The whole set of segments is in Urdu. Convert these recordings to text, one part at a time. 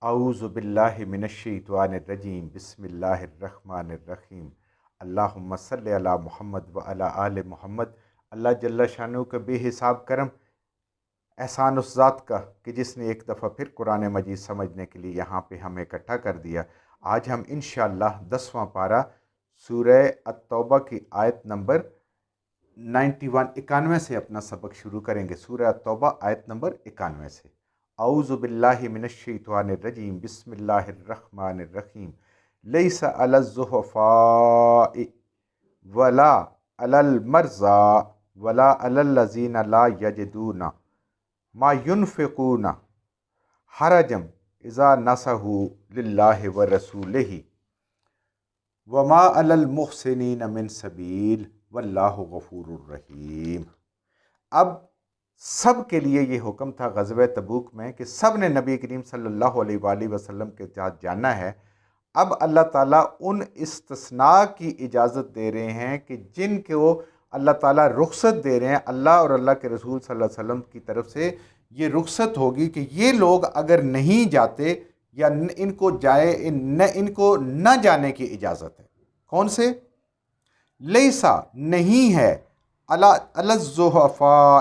اعوذ باللہ من الشیطان الرجیم بسم اللہ الرحمن الرحیم اللہم صلی علی محمد و علی آل محمد۔ اللہ جل شانہ کا بے حساب کرم احسان اس ذات کا کہ جس نے ایک دفعہ پھر قرآن مجید سمجھنے کے لیے یہاں پہ ہمیں اکٹھا کر دیا۔ آج ہم انشاءاللہ 10واں پارہ سورہ التوبہ کی آیت نمبر 91 سے اپنا سبق شروع کریں گے۔ سورہ التوبہ آیت نمبر 91 سے۔ اعوذ باللہ من الشیطان الرجیم بسم اللہ الرحمن الرحیم لیس علی الضعفاء ولا علی المرضى ولا علی الذین لا یجدون ما ينفقون حرج اذا نصحوا للہ ورسولہ وما علی المحسنین من سبیل واللہ غفور الرحیم۔ اب سب کے لیے یہ حکم تھا غزوہ تبوک میں کہ سب نے نبی کریم صلی اللہ علیہ وآلہ وسلم کے ساتھ جانا ہے۔ اب اللہ تعالیٰ ان استثناء کی اجازت دے رہے ہیں کہ جن کو اللہ تعالیٰ رخصت دے رہے ہیں، اللہ اور اللہ کے رسول صلی اللہ علیہ وسلم کی طرف سے یہ رخصت ہوگی کہ یہ لوگ اگر نہیں جاتے یا ان کو نہ جانے کی اجازت ہے۔ کون سے؟ لیسا نہیں ہے، علی الضعفاء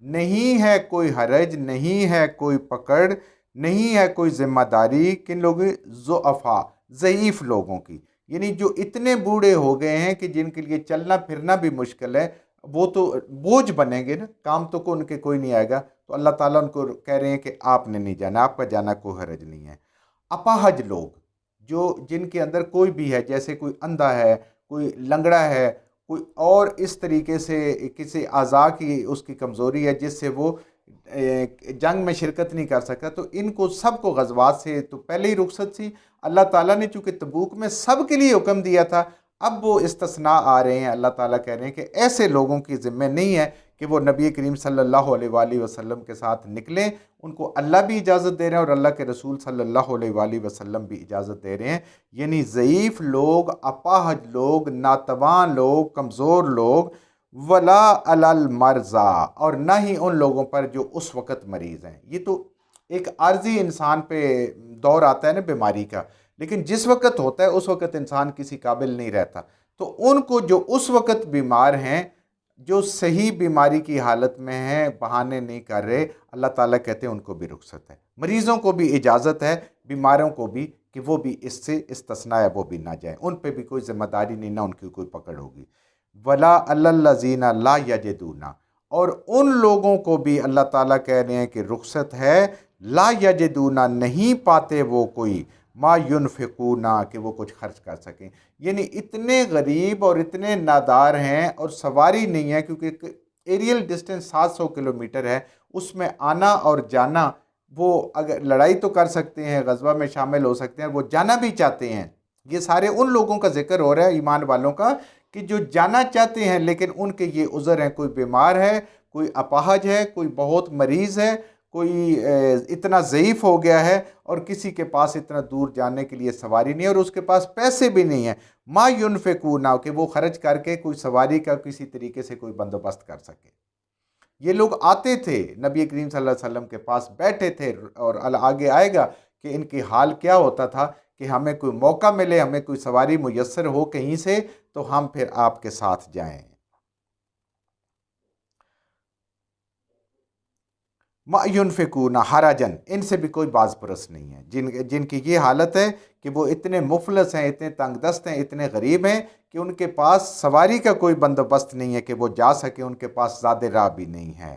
نہیں ہے کوئی حرج، نہیں ہے کوئی پکڑ، نہیں ہے کوئی ذمہ داری کن لوگوں؟ ضعفاء، ضعیف لوگوں کی، یعنی جو اتنے بوڑھے ہو گئے ہیں کہ جن کے لیے چلنا پھرنا بھی مشکل ہے، وہ تو بوجھ بنیں گے نا، کام تو ان کے کوئی نہیں آئے گا، تو اللہ تعالیٰ ان کو کہہ رہے ہیں کہ آپ نے نہیں جانا، آپ کا جانا کوئی حرج نہیں ہے۔ اپاہج لوگ جن کے اندر کوئی بھی ہے، جیسے کوئی اندھا ہے، کوئی لنگڑا ہے، کوئی اور اس طریقے سے کسی اعضاء کی اس کی کمزوری ہے جس سے وہ جنگ میں شرکت نہیں کر سکتا، تو ان کو سب کو غزوات سے تو پہلے ہی رخصت تھی۔ اللہ تعالیٰ نے چونکہ تبوک میں سب کے لیے حکم دیا تھا، اب وہ استثناء آ رہے ہیں، اللہ تعالیٰ کہہ رہے ہیں کہ ایسے لوگوں کی ذمہ نہیں ہے کہ وہ نبی کریم صلی اللہ علیہ وآلہ وسلم کے ساتھ نکلیں، ان کو اللہ بھی اجازت دے رہے ہیں اور اللہ کے رسول صلی اللہ علیہ وآلہ وسلم بھی اجازت دے رہے ہیں، یعنی ضعیف لوگ، اپاہج لوگ، ناتوان لوگ، کمزور لوگ، ولا علی المرضى اور نہ ہی ان لوگوں پر جو اس وقت مریض ہیں۔ یہ تو ایک عارضی انسان پہ دور آتا ہے نا بیماری کا، لیکن جس وقت ہوتا ہے اس وقت انسان کسی قابل نہیں رہتا، تو ان کو جو اس وقت بیمار ہیں، جو صحیح بیماری کی حالت میں ہیں، بہانے نہیں کر رہے، اللہ تعالیٰ کہتے ہیں ان کو بھی رخصت ہے۔ مریضوں کو بھی اجازت ہے، بیماروں کو بھی، کہ وہ بھی اس سے استثناء ہے، وہ بھی نہ جائیں، ان پہ بھی کوئی ذمہ داری نہیں، نہ ان کی کوئی پکڑ ہوگی۔ ولا علی الذین لا یجدون اور ان لوگوں کو بھی اللہ تعالیٰ کہہ رہے ہیں کہ رخصت ہے، لا یجدون نہیں پاتے وہ کوئی، ما ینفقون کہ وہ کچھ خرچ کر سکیں، یعنی اتنے غریب اور اتنے نادار ہیں اور سواری نہیں ہے، کیونکہ ایریل ڈسٹنس 700 کلومیٹر ہے، اس میں آنا اور جانا، وہ اگر لڑائی تو کر سکتے ہیں، غزوہ میں شامل ہو سکتے ہیں، وہ جانا بھی چاہتے ہیں۔ یہ سارے ان لوگوں کا ذکر ہو رہا ہے، ایمان والوں کا، کہ جو جانا چاہتے ہیں لیکن ان کے یہ عذر ہیں، کوئی بیمار ہے، کوئی اپاہج ہے، کوئی بہت مریض ہے، کوئی اتنا ضعیف ہو گیا ہے اور کسی کے پاس اتنا دور جانے کے لیے سواری نہیں ہے اور اس کے پاس پیسے بھی نہیں ہیں، ما ینفقون کہ وہ خرچ کر کے کوئی سواری کا کسی طریقے سے کوئی بندوبست کر سکے۔ یہ لوگ آتے تھے نبی کریم صلی اللہ علیہ وسلم کے پاس بیٹھے تھے، اور آگے آئے گا کہ ان کی حال کیا ہوتا تھا کہ ہمیں کوئی موقع ملے، ہمیں کوئی سواری میسر ہو کہیں سے، تو ہم پھر آپ کے ساتھ جائیں۔ ما ینفقون حرجن ان سے بھی کوئی باز پرس نہیں ہے، جن کی یہ حالت ہے کہ وہ اتنے مفلس ہیں، اتنے تنگ دست ہیں، اتنے غریب ہیں کہ ان کے پاس سواری کا کوئی بندوبست نہیں ہے کہ وہ جا سکے، ان کے پاس زاد راہ بھی نہیں ہے۔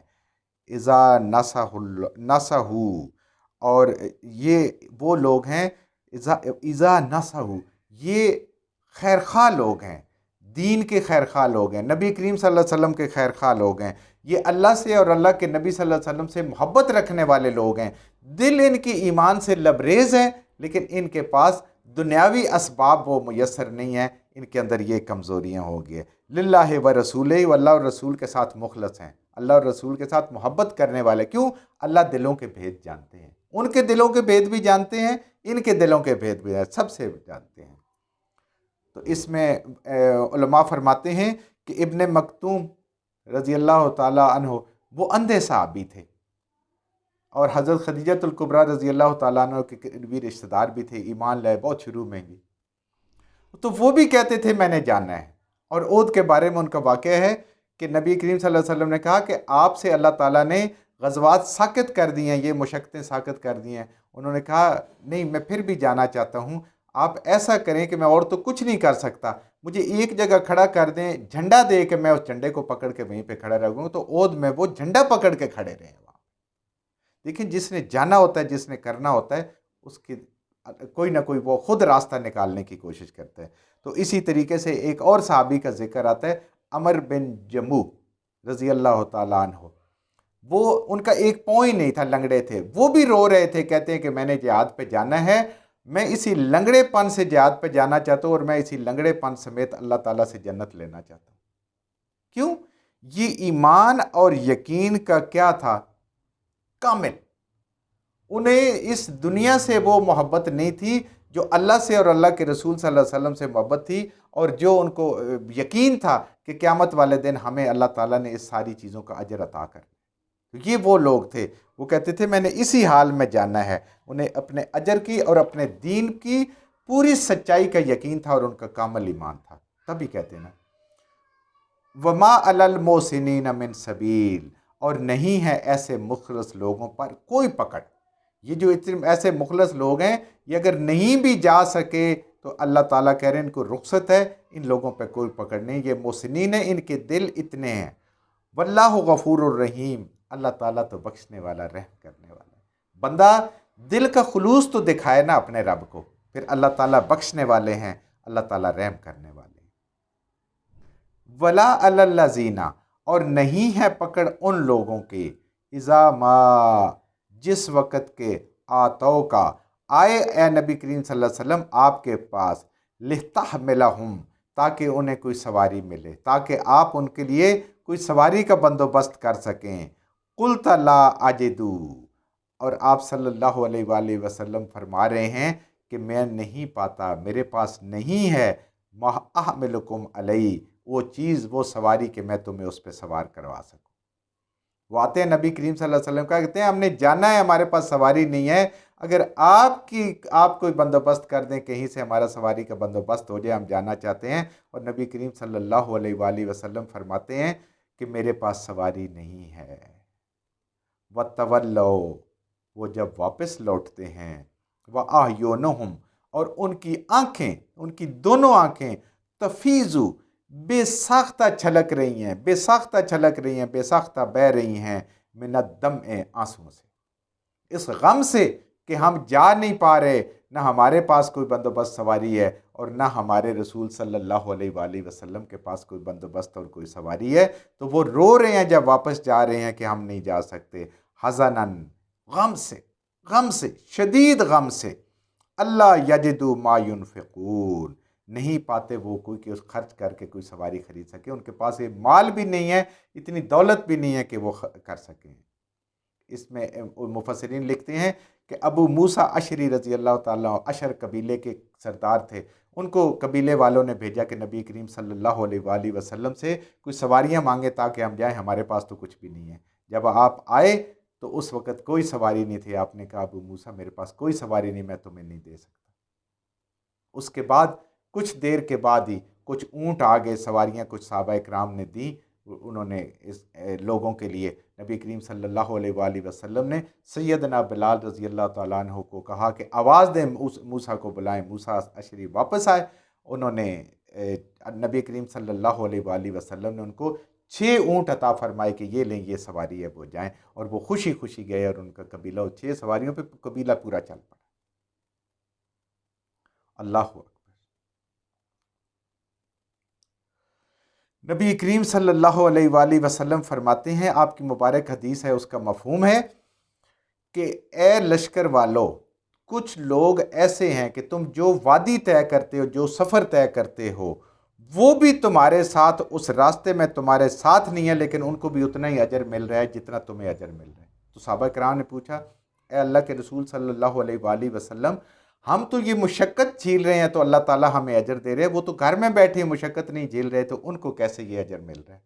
اذا نصحوا اور یہ وہ لوگ ہیں، اذا نصحوا یہ خیرخواہ لوگ ہیں، دین کے خیرخواہ لوگ ہیں، نبی کریم صلی اللہ علیہ وسلم کے خیرخواہ لوگ ہیں، یہ اللہ سے اور اللہ کے نبی صلی اللہ علیہ وسلم سے محبت رکھنے والے لوگ ہیں، دل ان کی ایمان سے لبریز ہیں، لیکن ان کے پاس دنیاوی اسباب وہ میسر نہیں ہیں، ان کے اندر یہ کمزوریاں ہو گئی ہیں۔ للہ و رسولہ اللہ اور رسول کے ساتھ مخلص ہیں، اللہ اور رسول کے ساتھ محبت کرنے والے، کیوں؟ اللہ دلوں کے بھید جانتے ہیں، ان کے دلوں کے بھید بھی جانتے ہیں، ان کے دلوں کے بھید بھی سب سے جانتے ہیں۔ تو اس میں علماء فرماتے ہیں کہ ابن مکتوم رضی اللہ تعالی عنہ وہ اندھے صحابی تھے، اور حضرت خدیجۃ الکبریٰ رضی اللہ تعالیٰ عنہ کے قریبی رشتہ دار بھی تھے، ایمان لائے بہت شروع میں ہی، تو وہ بھی کہتے تھے میں نے جانا ہے۔ اور عہد کے بارے میں ان کا واقعہ ہے کہ نبی کریم صلی اللہ علیہ وسلم نے کہا کہ آپ سے اللہ تعالیٰ نے غزوات ساقط کر دی ہیں، یہ مشقتیں ساقط کر دی ہیں۔ انہوں نے کہا نہیں، میں پھر بھی جانا چاہتا ہوں، آپ ایسا کریں کہ میں اور تو کچھ نہیں کر سکتا، مجھے ایک جگہ کھڑا کر دیں، جھنڈا دے کہ میں اس جھنڈے کو پکڑ کے وہیں پہ کھڑا رہوں۔ تو عہد میں وہ جھنڈا پکڑ کے کھڑے رہے وہاں۔ لیکن جس نے جانا ہوتا ہے، جس نے کرنا ہوتا ہے، اس کی کوئی نہ کوئی وہ خود راستہ نکالنے کی کوشش کرتا ہے۔ تو اسی طریقے سے ایک اور صحابی کا ذکر آتا ہے، عمر بن جمو رضی اللہ تعالیٰ عنہ۔ وہ ان کا ایک پاؤں ہی نہیں تھا، لنگڑے تھے، وہ بھی رو رہے تھے، کہتے ہیں کہ میں نے جہاد پہ جانا ہے، میں اسی لنگڑے پن سے جہاد پہ جانا چاہتا ہوں، اور میں اسی لنگڑے پن سمیت اللہ تعالیٰ سے جنت لینا چاہتا ہوں۔ کیوں؟ یہ ایمان اور یقین کا کیا تھا؟ کامل۔ انہیں اس دنیا سے وہ محبت نہیں تھی جو اللہ سے اور اللہ کے رسول صلی اللہ علیہ وسلم سے محبت تھی، اور جو ان کو یقین تھا کہ قیامت والے دن ہمیں اللہ تعالیٰ نے اس ساری چیزوں کا اجر عطا کر۔ یہ وہ لوگ تھے، وہ کہتے تھے میں نے اسی حال میں جانا ہے۔ انہیں اپنے اجر کی اور اپنے دین کی پوری سچائی کا یقین تھا، اور ان کا کامل ایمان تھا۔ تبھی کہتے ہیں نا وما علی المحسنین من سبیل، اور نہیں ہے ایسے مخلص لوگوں پر کوئی پکڑ۔ یہ جو ایسے مخلص لوگ ہیں، یہ اگر نہیں بھی جا سکے تو اللہ تعالیٰ کہہ رہے ہیں ان کو رخصت ہے، ان لوگوں پہ کوئی پکڑ نہیں۔ یہ محسنین ہیں، ان کے دل اتنے ہیں۔ واللہ غفور الرحیم، اللہ تعالیٰ تو بخشنے والا، رحم کرنے والا ہے۔ بندہ دل کا خلوص تو دکھائے نا اپنے رب کو، پھر اللہ تعالیٰ بخشنے والے ہیں، اللہ تعالیٰ رحم کرنے والے ہیں۔ ولا علی الذین، اور نہیں ہے پکڑ ان لوگوں کی، اذا ما، جس وقت کے، آتو کا، آئے اے نبی کریم صلی اللہ علیہ وسلم آپ کے پاس، لتحملہم، تاکہ انہیں کوئی سواری ملے، تاکہ آپ ان کے لیے کوئی سواری کا بندوبست کر سکیں۔ قلت لا اجدو، اور آپ صلی اللہ علیہ وآلہ وسلم فرما رہے ہیں کہ میں نہیں پاتا، میرے پاس نہیں ہے، ما احملکم علیہ، وہ چیز، وہ سواری کہ میں تمہیں اس پہ سوار کروا سکوں۔ وہ آتے ہیں نبی کریم صلی اللہ علیہ وسلم کا کہتے ہیں ہم نے جانا ہے، ہمارے پاس سواری نہیں ہے، اگر آپ کوئی بندوبست کر دیں، کہیں سے ہمارا سواری کا بندوبست ہو جائے، ہم جانا چاہتے ہیں۔ اور نبی کریم صلی اللہ علیہ وآلہ وسلم فرماتے ہیں کہ میرے پاس سواری نہیں ہے۔ وَتَوَلَّوْا، وہ جب واپس لوٹتے ہیں، وَأَعْيُنُهُمْ، اور ان کی آنکھیں، ان کی دونوں آنکھیں، تفیضو، بے ساختہ چھلک رہی ہیں، بے ساختہ چھلک رہی ہیں، بے ساختہ بہہ رہی ہیں، من الدمع، آنسوں سے، اس غم سے کہ ہم جا نہیں پا رہے، نہ ہمارے پاس کوئی بندوبست سواری ہے، اور نہ ہمارے رسول صلی اللہ علیہ وآلہ وسلم کے پاس کوئی بندوبست اور کوئی سواری ہے۔ تو وہ رو رہے ہیں جب واپس جا رہے ہیں کہ ہم نہیں جا سکتے، حزناً، غم سے، غم سے، شدید غم سے، اللہ یجدوا ما ینفقون، نہیں پاتے وہ کوئی کہ اس خرچ کر کے کوئی سواری خرید سکے، ان کے پاس یہ مال بھی نہیں ہے، اتنی دولت بھی نہیں ہے کہ وہ کر سکیں۔ اس میں مفسرین لکھتے ہیں کہ ابو موسیٰ اشعری رضی اللہ تعالیٰ، اشر قبیلے کے سردار تھے، ان کو قبیلے والوں نے بھیجا کہ نبی کریم صلی اللہ علیہ وآلہ وسلم سے کوئی سواریاں مانگے تاکہ ہم جائیں، ہمارے پاس تو کچھ بھی نہیں ہے۔ جب آپ آئے تو اس وقت کوئی سواری نہیں تھی، آپ نے کہا ابو موسیٰ میرے پاس کوئی سواری نہیں، میں تمہیں نہیں دے سکتا۔ اس کے بعد کچھ دیر کے بعد ہی کچھ اونٹ آگے، سواریاں کچھ صحابہ اکرام نے دی، انہوں نے اس لوگوں کے لیے نبی کریم صلی اللہ علیہ وآلہ وسلم نے سیدنا بلال رضی اللہ تعالیٰ عنہ کو کہا کہ آواز دیں، موسیٰ کو بلائیں۔ موسیٰ اشعری واپس آئے، انہوں نے نبی کریم صلی اللہ علیہ وآلہ وسلم نے ان کو 6 اونٹ عطا فرمائے کہ یہ لیں، یہ سواری ہے، وہ جائیں، اور وہ خوشی خوشی گئے، اور ان کا قبیلہ 6 سواریوں پہ قبیلہ پورا چل پڑا۔ اللہ اکبر۔ نبی کریم صلی اللہ علیہ وآلہ وسلم فرماتے ہیں، آپ کی مبارک حدیث ہے، اس کا مفہوم ہے کہ اے لشکر والو، کچھ لوگ ایسے ہیں کہ تم جو وادی طے کرتے ہو، جو سفر طے کرتے ہو، وہ بھی تمہارے ساتھ اس راستے میں تمہارے ساتھ نہیں ہے، لیکن ان کو بھی اتنا ہی اجر مل رہا ہے جتنا تمہیں اجر مل رہا ہے۔ تو صحابہ کرام نے پوچھا اے اللہ کے رسول صلی اللہ علیہ وآلہ وسلم، ہم تو یہ مشقت جھیل رہے ہیں تو اللہ تعالیٰ ہمیں اجر دے رہے ہیں، وہ تو گھر میں بیٹھے مشقت نہیں جھیل رہے، تو ان کو کیسے یہ اجر مل رہا ہے؟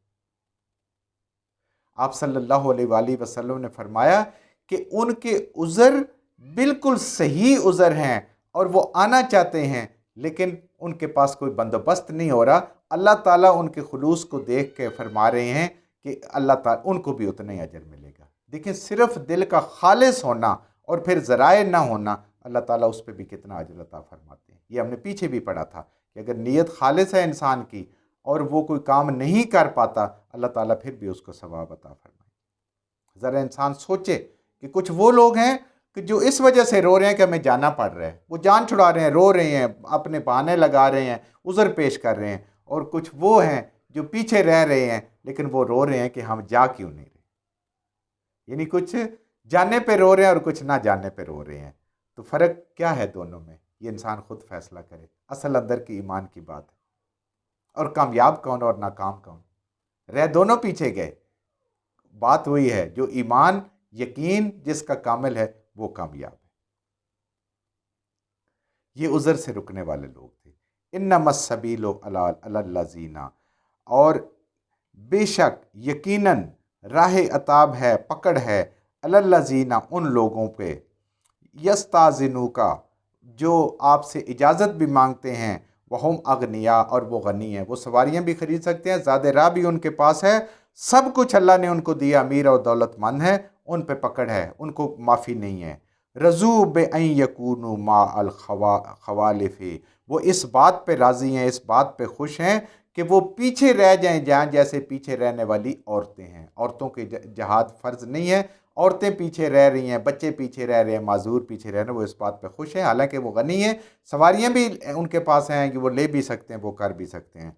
آپ صلی اللہ علیہ وآلہ وسلم نے فرمایا کہ ان کے عذر بالکل صحیح عذر ہیں اور وہ آنا چاہتے ہیں، لیکن ان کے پاس کوئی بندوبست نہیں ہو رہا، اللہ تعالیٰ ان کے خلوص کو دیکھ کے فرما رہے ہیں کہ اللہ تعالیٰ ان کو بھی اتنا ہی اجر ملے گا۔ دیکھیں صرف دل کا خالص ہونا اور پھر ذرائع نہ ہونا، اللہ تعالیٰ اس پہ بھی کتنا اجر عطا فرماتے ہیں۔ یہ ہم نے پیچھے بھی پڑھا تھا کہ اگر نیت خالص ہے انسان کی اور وہ کوئی کام نہیں کر پاتا، اللہ تعالیٰ پھر بھی اس کو ثواب عطا فرمائے۔ ذرا انسان سوچے کہ کچھ وہ لوگ ہیں کہ جو اس وجہ سے رو رہے ہیں کہ ہمیں جانا پڑ رہا ہے، وہ جان چھڑا رہے ہیں، رو رہے ہیں، اپنے بہانے لگا رہے ہیں، عذر پیش کر رہے ہیں، اور کچھ وہ ہیں جو پیچھے رہ رہے ہیں لیکن وہ رو رہے ہیں کہ ہم جا کیوں نہیں رہے، یعنی کچھ جانے پہ رو رہے ہیں اور کچھ نہ جانے پہ رو رہے ہیں۔ تو فرق کیا ہے دونوں میں؟ یہ انسان خود فیصلہ کرے، اصل اندر کی ایمان کی بات ہے۔ اور کامیاب کون اور ناکام کون؟ رہ دونوں پیچھے گئے، بات وہی ہے، جو ایمان یقین جس کا کامل ہے وہ کامیاب ہے۔ یہ عذر سے رکنے والے لوگ تھے۔ انما السبیل علی الذین، اور بے شک یقیناً راہ عتاب ہے، پکڑ ہے، علی الذین ان لوگوں پہ، یستاذنوک جو آپ سے اجازت بھی مانگتے ہیں، وہم اغنیا اور وہ غنی ہیں، وہ سواریاں بھی خرید سکتے ہیں، زیادہ راہ بھی ان کے پاس ہے، سب کچھ اللہ نے ان کو دیا، امیر اور دولت مند ہے، ان پہ پکڑ ہے، ان کو معافی نہیں ہے۔ رضو بان یکونوا مع الخوالف، وہ اس بات پہ راضی ہیں، اس بات پہ خوش ہیں کہ وہ پیچھے رہ جائیں جہاں جیسے پیچھے رہنے والی عورتیں ہیں۔ عورتوں کے جہاد فرض نہیں ہے، عورتیں پیچھے رہ رہی ہیں، بچے پیچھے رہ رہے ہیں، معذور پیچھے رہ رہے ہیں، وہ اس بات پہ خوش ہیں، حالانکہ وہ غنی ہیں، سواریاں بھی ان کے پاس ہیں کہ وہ لے بھی سکتے ہیں، وہ کر بھی سکتے ہیں۔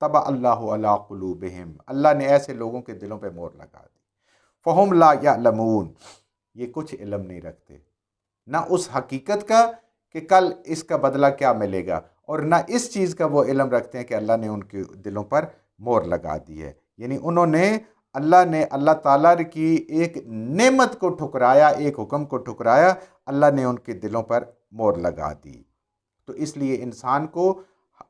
طبع اللہ علی قلوبہم، اللہ نے ایسے لوگوں کے دلوں پہ مہر لگا دی۔ فہم لا یعلمون، یہ کچھ علم نہیں رکھتے، نہ اس حقیقت کا کہ کل اس کا بدلہ کیا ملے گا، اور نہ اس چیز کا وہ علم رکھتے ہیں کہ اللہ نے ان کے دلوں پر مہر لگا دی ہے۔ یعنی انہوں نے اللہ تعالیٰ کی ایک نعمت کو ٹھکرایا، ایک حکم کو ٹھکرایا، اللہ نے ان کے دلوں پر مہر لگا دی۔ تو اس لیے انسان کو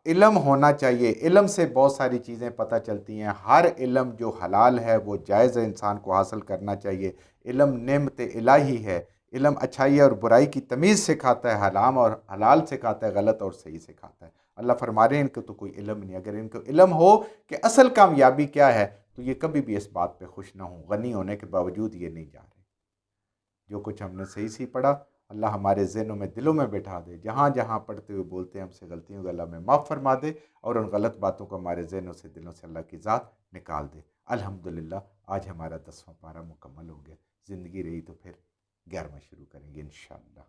علم ہونا چاہیے، علم سے بہت ساری چیزیں پتہ چلتی ہیں، ہر علم جو حلال ہے وہ جائز ہے، انسان کو حاصل کرنا چاہیے۔ علم نعمت الہی ہے، علم اچھائی اور برائی کی تمیز سکھاتا ہے، حرام اور حلال سکھاتا ہے، غلط اور صحیح سکھاتا ہے۔ اللہ فرما رہے ہیں ان کو تو کوئی علم نہیں، اگر ان کو علم ہو کہ اصل کامیابی کیا ہے تو یہ کبھی بھی اس بات پہ خوش نہ ہوں، غنی ہونے کے باوجود یہ نہیں جا رہے۔ جو کچھ ہم نے صحیح پڑھا اللہ ہمارے ذہنوں میں دلوں میں بٹھا دے، جہاں جہاں پڑھتے ہوئے بولتے ہیں ہم سے غلطیوں کو اللہ میں معاف فرما دے، اور ان غلط باتوں کو ہمارے ذہنوں سے دلوں سے اللہ کی ذات نکال دے۔ الحمدللہ آج ہمارا 10واں پارہ مکمل ہو گیا، زندگی رہی تو پھر 11واں شروع کریں گے انشاءاللہ۔